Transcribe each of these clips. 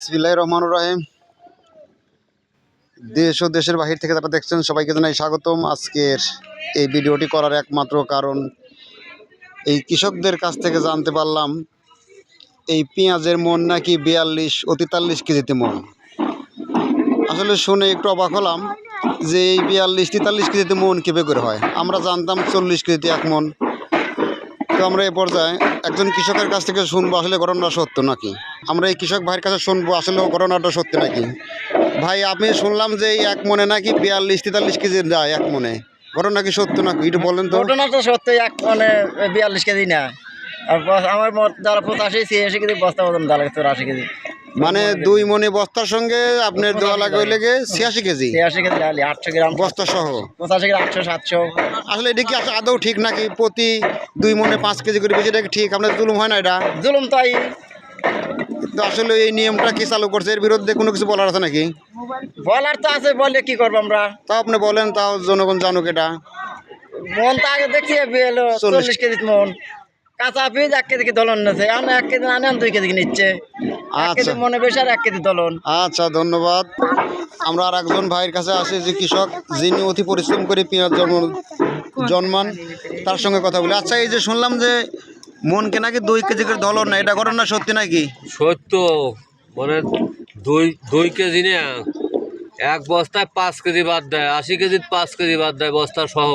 বিসমিল্লাহির রহমানির রহিম। দেশ ও দেশের বাহির থেকে যারা দেখছেন সবাইকে জানাই স্বাগতম। আজকের এই ভিডিওটি করার একমাত্র কারণ, এই কৃষকদের কাছ থেকে জানতে পারলাম এই পেঁয়াজের মন নাকি 42 ও 43 কেজিতে মন। আসলে শুনে একটু অবাক হলাম যে এই 42-43 কেজিতে মন কীভাবে করে হয়। আমরা জানতাম 40 কেজিতে এক মন। তো আমরা এই পর্যায়ে একজন কৃষকের কাছ থেকে শুনবো আসলে ঘটনাটা সত্য নাকি। আমরা এই কৃষক ভাইয়ের কাছে শুনবো আসলে ঘটনাটা সত্য নাকি। ভাই, আমি শুনলাম যে এই এক মনে নাকি 42-43 কেজি যায় এক মনে, ঘটনা কি সত্য নাকি একটু বলেন তো। ঘটনা তো সত্যি, এক মনে 42 কেজি না, আর আমার মত যারা 85-86 কেজি বস্তা ওজন দেওয়া লাগে, 84 কেজি। মানে 2 মনে বস্তার সঙ্গে আপনার দেওয়া লাগে হইলে 86 কেজি, 86 কেজি ডালি 800 গ্রাম বস্তা সহ। 85 গ্রাম 800-700। আসলে এটা কি আদৌ ঠিক নাকি? প্রতি 2 মনে 5 কেজি করে বেশি, এটা কি ঠিক? আপনার জুলুম হয় না এটা? জুলুম তাই। তো আসলে এই নিয়মটা কি চালু করছে, এর বিরুদ্ধে কোনো কিছু বলার আছে নাকি? বলার তো আছে, বলে কি করবো আমরা। তাও আপনি বলেন, তাও জনগণ জানুক এটা। মন তো আগে দেখছি এলো 40 কেজি মন। কাঁচা পিস 1 কেজি কি দলন নিচ্ছে, এখন 1 কেজি না নেন 2 কেজি নিচ্ছে। 1 কেজি মনে বেশি আর 1 কেজি দলন। আচ্ছা, ধন্যবাদ। আমরা আর একজন ভাইয়ের কাছে আসি যে কৃষক, যিনি অতি পরিশ্রম করে পেঁয়াজ জন্মান, তার সঙ্গে কথা বলি। আচ্ছা, এই যে শুনলাম যে মনকে নাকি 2 কেজি করে ধলন না, এটা ঘটনা সত্যি নাকি? সত্য, মানে 2 কেজি না, এক বস্তায় 5 কেজি বাদ দেয়, 80 কেজি 5 কেজি বাদ দেয় বস্তা সহ।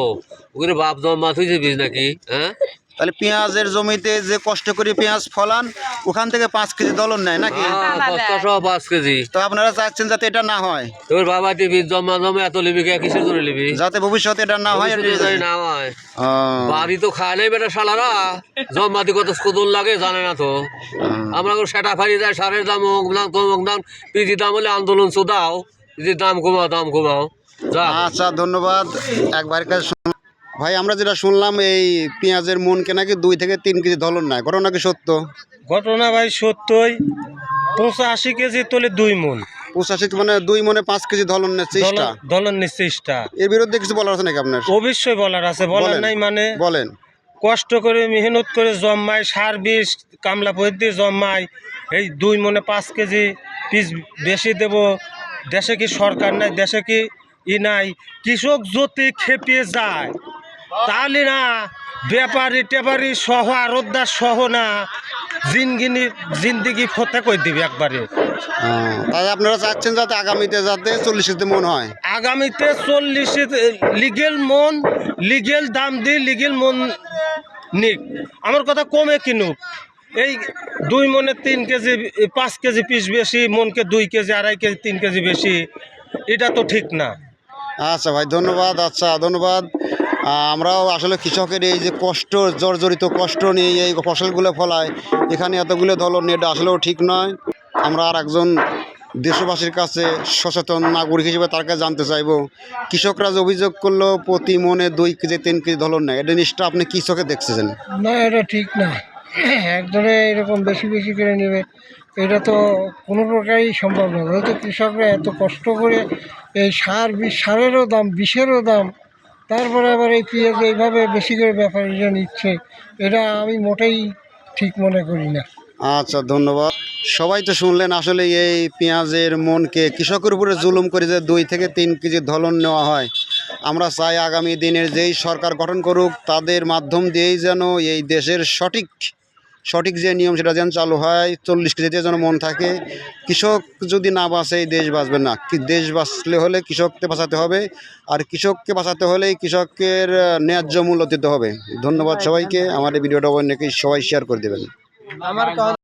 ওগুলো বাপ জমা থুইছে বীজ নাকি? হ্যাঁ, তাহলে পেঁয়াজের জমিতে যে কষ্ট করে পেঁয়াজ ফলান, ওখান থেকে 5 কেজি দলন নেয় নাকি? বস্তা সহ 5 কেজি। তো আপনারা চাচ্ছেন যাতে এটা না হয়? তোর বাবা বীজ জমা জমা এত লিবি কে, কিসের জন্য লিবি? যাতে ভবিষ্যতে এটা না হয়। ভবিষ্যতে না হয়। ও, বাড়ি তো খায় নাই বেটা শালারা, জমাতি কত কদল লাগে জানে না তো। আমরা সেটা ফারি যায়, সারের দাম হোক দাম কমক দাম, পিজি দাম হলে আন্দোলন চোদাও, পিজির দাম কমাও যা। আচ্ছা, ধন্যবাদ। একবার কাছে ভাই, আমরা যেটা শুনলাম এই পেঁয়াজের মনকে নাকি 2 থেকে 3 কেজি ধলন নেয়, ঘটনা কি সত্য? ঘটনা ভাই সত্যই। 85 কেজি তোলে 2 মন, 85 মানে 2 মনে 5 কেজি ধলন নেচ্ছে চেষ্টা। দলন নিশ্চয়টা। এর বিরুদ্ধে কিছু বলার আছে নাকি আপনার? অবশ্যই বলার আছে, বলার নাই মানে। বলেন। কষ্ট করে মেহনত করে জন্মায়, সার বিষ কামলা পদ্ধতি জন্মায়, এই 2 মনে 5 কেজি পিস বেশি দেব। দেশে কি সরকার নাই, দেশে কি নাই? কৃষক যদি খেপিয়ে যায় তাহলে না ব্যাপারী টেপারি সহ আরতদার সহ না জিন্দিগি ফতে করে দিবে একবারে। তাই আপনারা চাচ্ছেন যাতে আগামীতে যাতে 40 কেজি মন হয়। আগামীতে 40 লিগেল দাম দিয়ে লিগেল মন নিক, আমার কথা কমে কিনুক। এই 2 মনে 3 কেজি 5 কেজি পিস বেশি, মনকে 2 কেজি 2.5 কেজি 3 কেজি বেশি, এটা তো ঠিক না। আচ্ছা ভাই, ধন্যবাদ। আচ্ছা, ধন্যবাদ। আমরাও আসলে কৃষকের এই যে কষ্ট, জর্জরিত কষ্ট নিয়ে এই ফসলগুলো ফলায়, এখানে এতগুলো ধলন নিয়ে, এটা আসলেও ঠিক নয়। আমরা আর একজন দেশবাসীর কাছে সচেতন নাগরিক হিসেবে তার কাছে জানতে চাইব, কৃষকরা যে অভিযোগ করলো প্রতি মনে 2 কেজি 3 কেজি ধলন নেয়, এটা নিশ্চয় আপনি কী চোখে দেখছেন? না, এটা ঠিক না। একজনে এরকম বেশি বেশি করে নেবে, এটা তো কোনো প্রকারই সম্ভব না। হয়তো কৃষকরা এত কষ্ট করে এই সারেরও দাম, বিষেরও দাম, তারপরে আবার এই পেঁয়াজ এইভাবে বেশি করে ব্যাপারীরা নিচ্ছে, এটা আমি মোটেই ঠিক মনে করি না। আচ্ছা, ধন্যবাদ। সবাই তো শুনলেন আসলে এই পেঁয়াজের মনকে কৃষকের উপরে জুলুম করে যে 2 থেকে 3 কেজি ধলন নেওয়া হয়। আমরা চাই আগামী দিনের যেই সরকার গঠন করুক, তাদের মাধ্যম দিয়েই যেন এই দেশের সঠিক যে নিয়ম সেটা যেন চালু হয়। 40 কেজিতে যেন মন থাকে। কৃষক যদি না বাঁচে এই দেশ বাঁচবে না। দেশ বাঁচলে হলে কৃষককে বাঁচাতে হবে, আর কৃষককে বাঁচাতে হলেই কৃষকের ন্যায্য মূল্য দিতে হবে। ধন্যবাদ সবাইকে। আমার এই ভিডিওটা অনেকেই সবাই শেয়ার করে দেবেন।